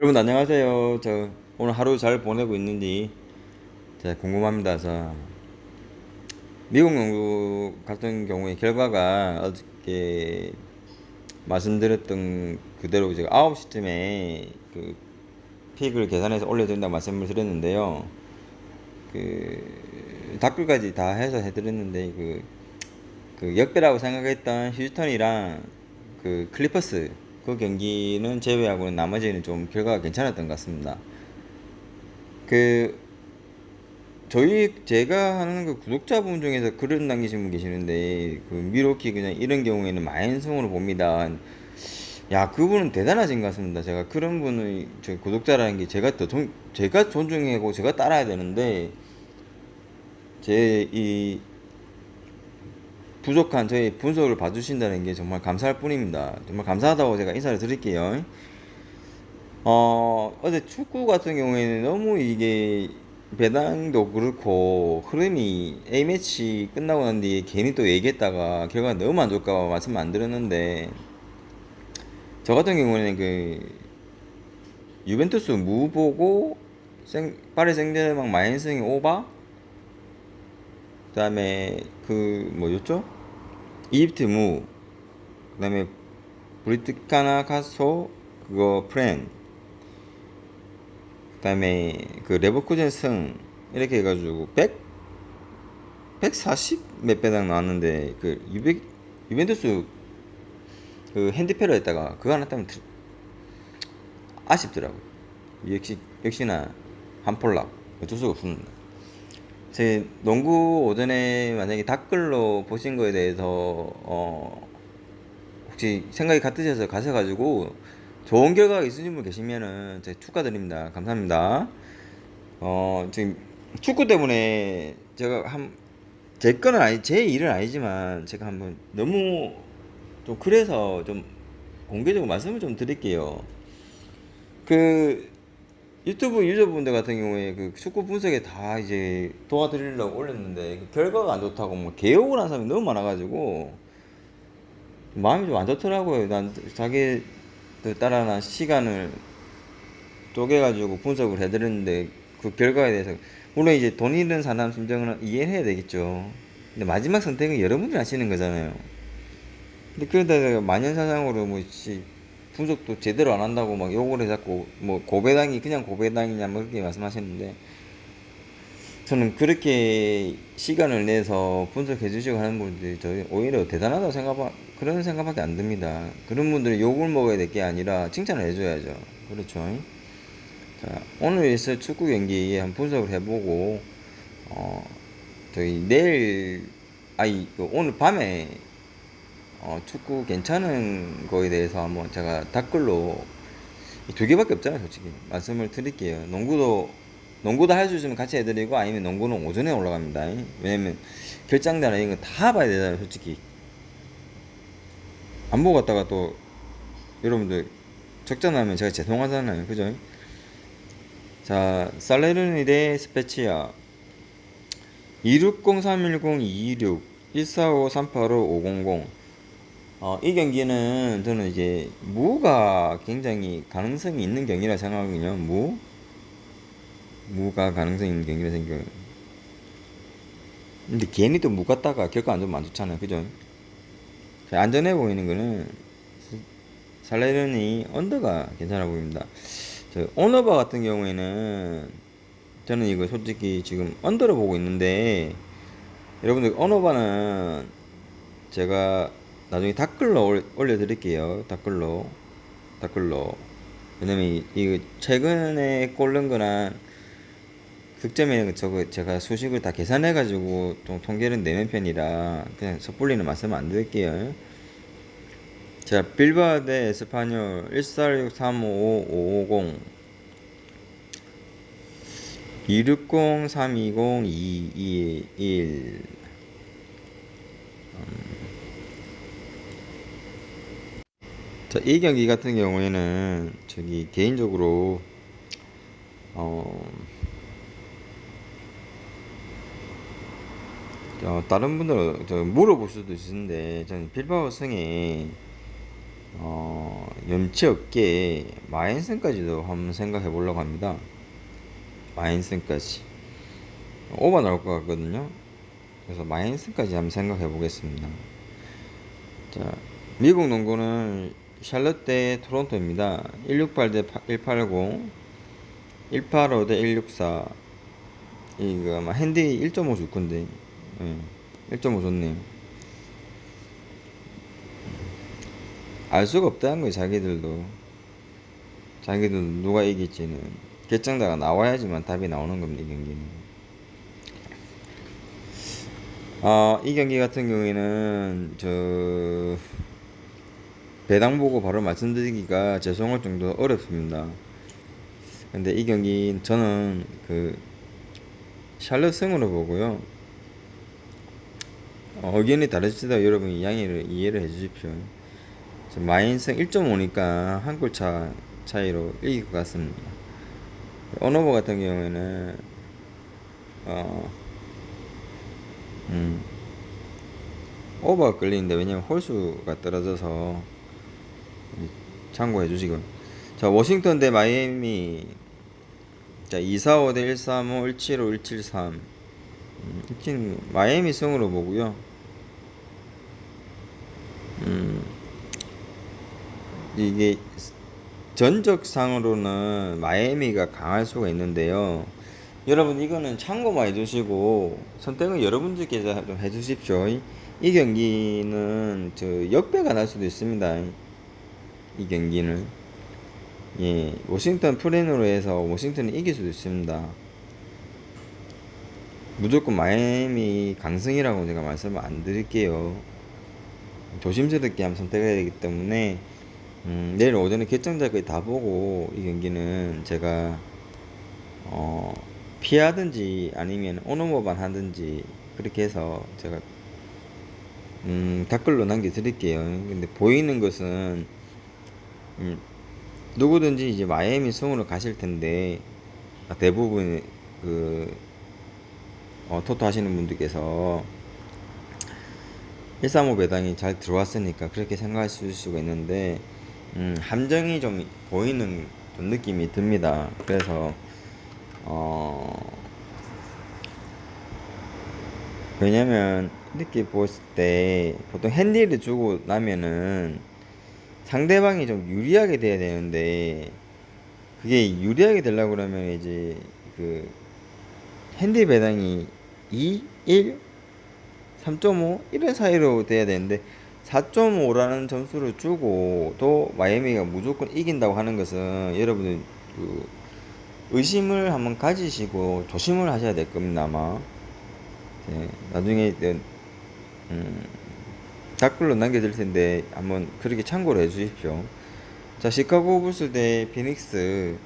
여러분 안녕하세요. 저 오늘 하루 잘 보내고 있는지 제가 궁금합니다. 미국 연구 같은 경우에 결과가 어저께 말씀드렸던 그대로 제가 9시쯤에 그 픽을 계산해서 올려드린다고 말씀을 드렸는데요. 댓글까지 다 해서 해드렸는데 그 역배라고 생각했던 휴스턴이랑 그 클리퍼스 그 경기는 제외하고는 나머지는 좀 결과가 괜찮았던 것 같습니다. 그 제가 하는 그 구독자분 중에서 글을 남기신 분 계시는데, 그 미로키 그냥 이런 경우에는 마인성으로 봅니다. 야, 그분은 대단하신 것 같습니다. 제가 그런 분의 저 구독자라는 게 제가 존중하고 제가 따라야 되는데, 제 이 부족한 저의 분석을 봐주신다는 게 정말 감사할 뿐입니다. 정말 감사하다고 제가 인사를 드릴게요. 어제 축구 같은 경우에는 너무 이게 배당도 그렇고 흐름이 A매치 끝나고 난 뒤에 괜히 또 얘기했다가 결과가 너무 안 좋을까 봐 말씀 안 드렸는데, 저 같은 경우에는 유벤투스 무 보고 파리 생제르맹 마인승이 오바, 그 다음에 뭐였죠? 이집트 무, 그 다음에 브리티카나 카소 그거 프렌, 그 다음에 그 레버쿠젠 승, 이렇게 해가지고 140 몇 배당 나왔는데, 유벤투스 그 핸디패로 했다가 그거 하나 따면 아쉽더라고요. 역시나 한폴락 어쩔 수가 없습니다. 제 농구 오전에 만약에 댓글로 보신 거에 대해서 혹시 생각이 같으셔서 가셔가지고 좋은 결과가 있으신 분 계시면은 제가 축하드립니다. 감사합니다. 지금 축구 때문에 제가 제 일은 아니지만 제가 한번 너무 좀 그래서 좀 공개적으로 말씀을 좀 드릴게요. 그 유튜브 유저분들 같은 경우에 그 축구 분석에 다 이제 도와드리려고 올렸는데 그 결과가 안 좋다고 뭐 개욕을 한 사람이 너무 많아가지고 마음이 좀 안 좋더라고요. 난 자기 따라나 시간을 쪼개가지고 분석을 해드렸는데 그 결과에 대해서 물론 이제 돈 잃은 사람 심정은 이해해야 되겠죠. 근데 마지막 선택은 여러분들이 하시는 거잖아요. 근데 그러다가 만연사상으로 분석도 제대로 안 한다고 막 욕을 해 자꾸 뭐 고배당이 그냥 고배당이냐 뭐 그렇게 말씀하셨는데, 저는 그렇게 시간을 내서 분석해 주시고 하는 분들이 저희 오히려 대단하다고 그런 생각밖에 안 듭니다. 그런 분들이 욕을 먹어야 될 게 아니라 칭찬을 해줘야죠. 그렇죠. 자, 오늘 있을 축구 경기 한번 분석을 해보고, 어, 저희 내일, 오늘 밤에, 축구 괜찮은 거에 대해서 한번 제가 댓글로 두 개밖에 없잖아요, 솔직히. 말씀을 드릴게요. 농구도 할 수 있으면 같이 해드리고, 아니면 농구는 오전에 올라갑니다. 왜냐면 결장대나 이런 거 다 봐야 되잖아요, 솔직히. 안 보고 갔다가 또 여러분들 적잖아면 제가 죄송하잖아요, 그죠? 자, 살레르니 대 스페치아. 260-310-226 145-385-500. 이 경기는 저는 이제 무가 굉장히 가능성이 있는 경기라 생각하거든요. 무가 가능성이 있는 경기라 생각해요. 근데 괜히 또 무 갔다가 결과 안 좋으면 안 좋잖아요. 그죠? 안전해 보이는 거는 살레르니 언더가 괜찮아 보입니다. 저 오너바 같은 경우에는 저는 이거 솔직히 지금 언더로 보고 있는데, 여러분들 언어바는 제가 나중에 댓글로 올려드릴게요. 댓글로. 왜냐면 이거 최근에 꼴른 거나 득점에 저거 제가 수식을 다 계산해가지고 좀 통계를 내는 편이라 그냥 섣불리는 말씀 안 드릴게요. 자, 빌바드 에스파뇰 146-355-550 260-320-221. 자, 이 경기 같은 경우에는 저기 개인적으로 어, 다른 분들 물어볼 수도 있는데, 저는 빌바오 승에 염치 없게 마인슨까지도 한번 생각해 보려고 합니다. 마인슨까지 오버 나올 것 같거든요. 그래서 마인슨까지 한번 생각해 보겠습니다. 자, 미국 농구는 샬럿 대 토론토입니다. 168 대 180, 185 대 164. 이거 아마 핸디 1.5 줄 건데, 1.5 줬네요. 알 수가 없다는 거예요, 자기들도. 자기들 누가 이길지는 결정자가 나와야지만 답이 나오는 겁니다, 이 경기는. 이 경기 같은 경우에는 배당 보고 바로 말씀드리기가 죄송할 정도로 어렵습니다. 근데 이 경기 저는 샬럿 승으로 보고요. 의견이 다르시다 여러분이 이해를 해주십시오. 마인승 1.5니까 한 골 차이로 이길 것 같습니다. 언어버 같은 경우에는 오버가 끌리는데, 왜냐면 홀수가 떨어져서 참고해 주시고. 자, 워싱턴 대 마이애미. 자, 245 대 135, 175, 173. 마이애미 승으로 보고요. 이게 전적상으로는 마이애미가 강할 수가 있는데요. 여러분 이거는 참고만 해주시고 선택은 여러분들께서 좀 해주십시오. 이 경기는 역배가 날 수도 있습니다. 이 경기는 워싱턴 프랜으로 해서 워싱턴이 이길 수도 있습니다. 무조건 마이애미 강승이라고 제가 말씀을 안 드릴게요. 조심스럽게 한번 선택해야 되기 때문에 내일 오전에 결정자까지 다 보고 이 경기는 제가 피하든지 아니면 오너머반 하든지 그렇게 해서 제가 댓글로 남겨드릴게요. 근데 보이는 것은 누구든지 이제 마이애미 승으로 가실 텐데, 대부분 토토 하시는 분들께서 135 배당이 잘 들어왔으니까 그렇게 생각하실 수가 있는데, 함정이 좀 보이는 좀 느낌이 듭니다. 그래서 왜냐면 이렇게 보았을 때 보통 핸디를 주고 나면은 상대방이 좀 유리하게 돼야 되는데, 그게 유리하게 되려고 그러면 이제 핸디 배당이 2, 1, 3.5 이런 사이로 돼야 되는데 4.5라는 점수를 주고 또 마이애미가 무조건 이긴다고 하는 것은 여러분들 의심을 한번 가지시고 조심을 하셔야 될 겁니다. 아마 나중에 댓글로 남겨드릴 텐데 한번 그렇게 참고를 해 주십시오. 자, 시카고 불스 대 피닉스.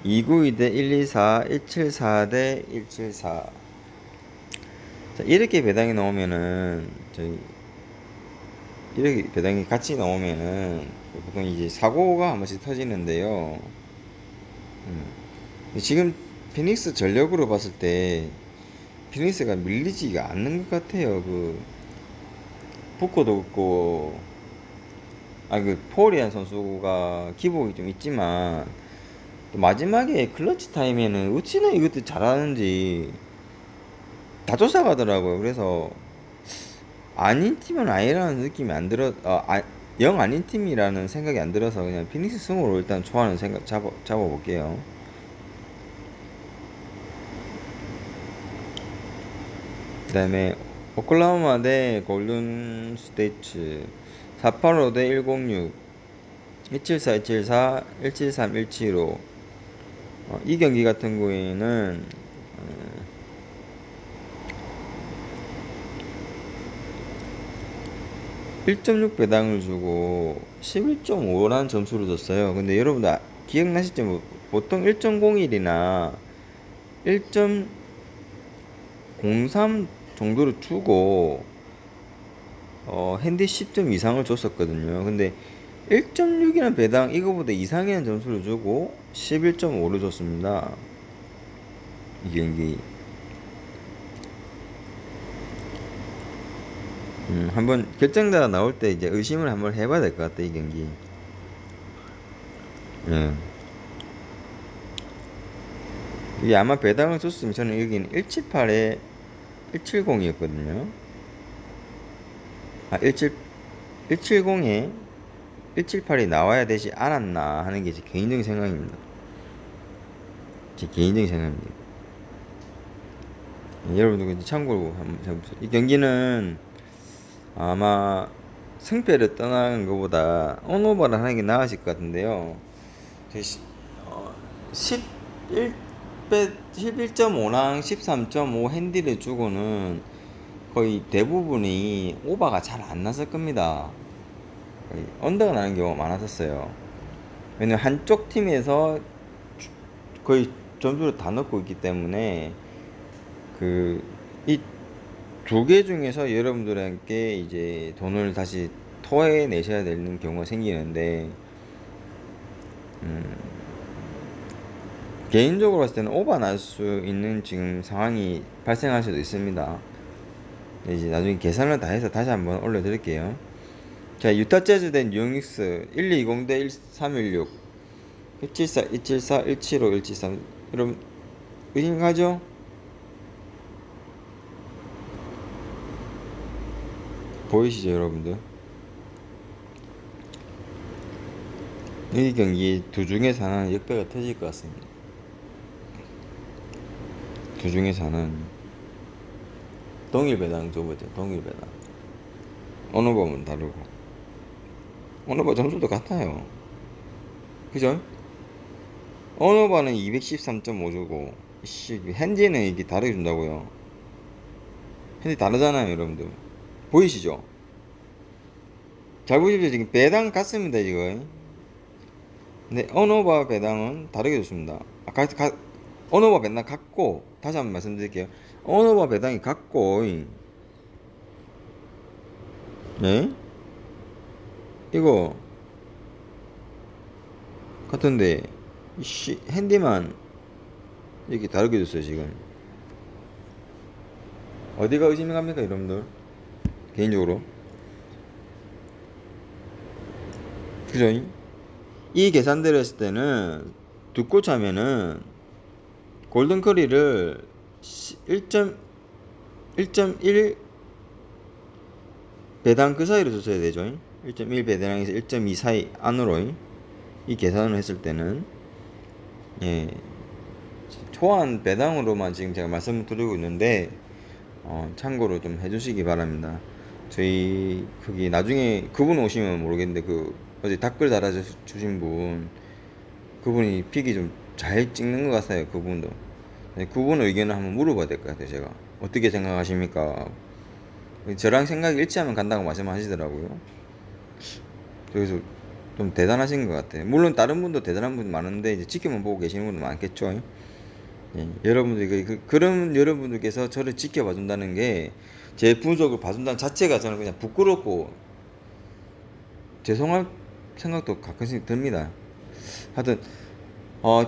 292 대 124, 174 대 174. 자, 이렇게 배당이 나오면은 이렇게 배당이 같이 나오면은 보통 이제 사고가 한 번씩 터지는데요. 지금 피닉스 전력으로 봤을 때 피닉스가 밀리지가 않는 것 같아요. 부코도 없고, 포리안 선수가 기복이 좀 있지만 또 마지막에 클러치 타임에는 어찌나 이것도 잘하는지 다 쫓아가더라고요. 그래서 아닌 팀은 아니라는 느낌이 안 들어, 영 아닌 팀이라는 생각이 안 들어서 그냥 피닉스 승으로 일단 좋아하는 생각 잡아볼게요. 그 다음에 오클라호마 대 골든 스테이트. 485 대 106, 174, 174, 173, 175. 이 경기 같은 경우에는 1.6 배당을 주고 11.5라는 점수를 줬어요. 근데 여러분들 기억나실지 보통 1.01이나 1.03 정도를 주고 핸디 10점 이상을 줬었거든요. 근데 1.6이라는 배당 이거보다 이상이라는 점수를 주고 11.5를 줬습니다. 이 경기 한번 결정자가 나올 때 이제 의심을 한번 해봐야 될 것 같다, 이 경기. 예. 이게 아마 배당을 줬으면 저는 여기는 178에 170이었거든요. 아, 170에 178이 나와야 되지 않았나 하는 게 제 개인적인 생각입니다. 제 개인적인 생각입니다. 여러분들 참고로 한번 해보세요. 이 경기는 아마 승패를 떠나는 것보다 온오버를 하는 게 나으실 것 같은데요. 11.5랑 13.5 핸디를 주고는 거의 대부분이 오버가 잘 안 났을 겁니다. 거의 언더가 나는 경우가 많았었어요. 왜냐면 한쪽 팀에서 거의 점수를 다 넣고 있기 때문에 이 두 개 중에서 여러분들에게 이제 돈을 다시 토해내셔야 되는 경우가 생기는데, 개인적으로 봤을 때는 오버 날 수 있는 지금 상황이 발생할 수도 있습니다. 이제 나중에 계산을 다 해서 다시 한번 올려드릴게요. 자, 유타 재즈 대 뉴닉스 1220 대 1316 174 174 175 173. 여러분 의심가죠? 보이시죠, 여러분들? 이 경기 두 중에서 하나는 역배가 터질 것 같습니다. 두 중에서 하나는 동일 배당 줘보죠. 동일 배당. 어느 범은 다르고 어느 번 점수도 같아요. 그죠? 어느 번은 213.5 주고 핸디는 이게 다르게 준다고요. 핸디 다르잖아요, 여러분들. 보이시죠? 잘 보십시오. 지금 배당 같습니다, 지금. 근데 언어바 배당은 다르게 줬습니다. 언어바 배당 같고, 다시 한번 말씀드릴게요. 언어바 배당이 같고, 네? 이거 같은데 핸디만 이렇게 다르게 줬어요, 지금. 어디가 의심이 갑니까, 여러분들? 개인적으로. 그죠? 이 계산대로 했을 때는 두고 차면은 골든커리를 1.1 배당 그 사이로 줬어야 되죠. 1.1 배당에서 1.2 사이 안으로 이 계산을 했을 때는, 예, 초안 배당으로만 지금 제가 말씀을 드리고 있는데, 참고로 좀 해주시기 바랍니다. 저희 거기 나중에 그분 오시면 모르겠는데 어제 댓글 달아주신 분, 그분이 픽이 좀 잘 찍는 것 같아요. 그분도. 그분 의견을 한번 물어봐야 될 것 같아요. 제가 어떻게 생각하십니까? 저랑 생각이 일치하면 간다고 말씀하시더라고요. 그래서 좀 대단하신 것 같아요. 물론 다른 분도 대단한 분 많은데 이제 지켜만 보고 계시는 분도 많겠죠. 예, 여러분들 그런 여러분들께서 저를 지켜봐 준다는 게, 제 분석을 봐준다는 자체가 저는 그냥 부끄럽고 죄송할 생각도 가끔씩 듭니다. 하여튼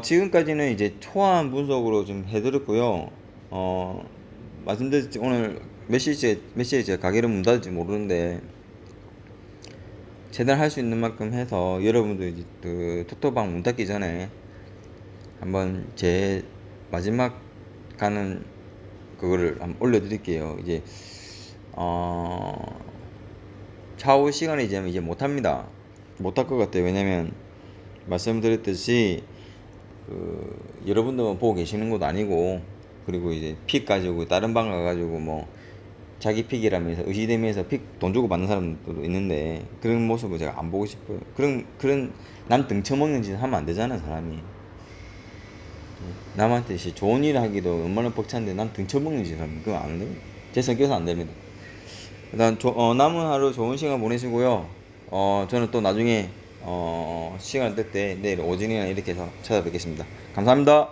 지금까지는 이제 초안 분석으로 좀 해드렸고요. 말씀드렸지, 오늘 몇 시에 제가 가게를 문 닫을지 모르는데 최대한 할 수 있는 만큼 해서 여러분들 이제 톡톡방 문 닫기 전에 한번 제 마지막 가는 그거를 한번 올려드릴게요. 이제 차후 시간에 이제 못합니다. 못할 것 같아요. 왜냐면 말씀드렸듯이 여러분들만 보고 계시는 것도 아니고, 그리고 이제 픽 가지고 다른 방 가가지고 뭐 자기 픽이라면서 의시되면서 픽 돈 주고 받는 사람들도 있는데, 그런 모습을 제가 안 보고 싶어요. 그런 남 등쳐먹는 짓 하면 안 되잖아, 사람이. 남한테 좋은 일 하기도 얼마나 벅찬데 남 등쳐먹는 짓 하면 그거 안 돼요. 제 성격에서 안 됩니다. 일단 남은 하루 좋은 시간 보내시고요. 저는 또 나중에 시간 될 때 내일 오전이나 이렇게 해서 찾아뵙겠습니다. 감사합니다.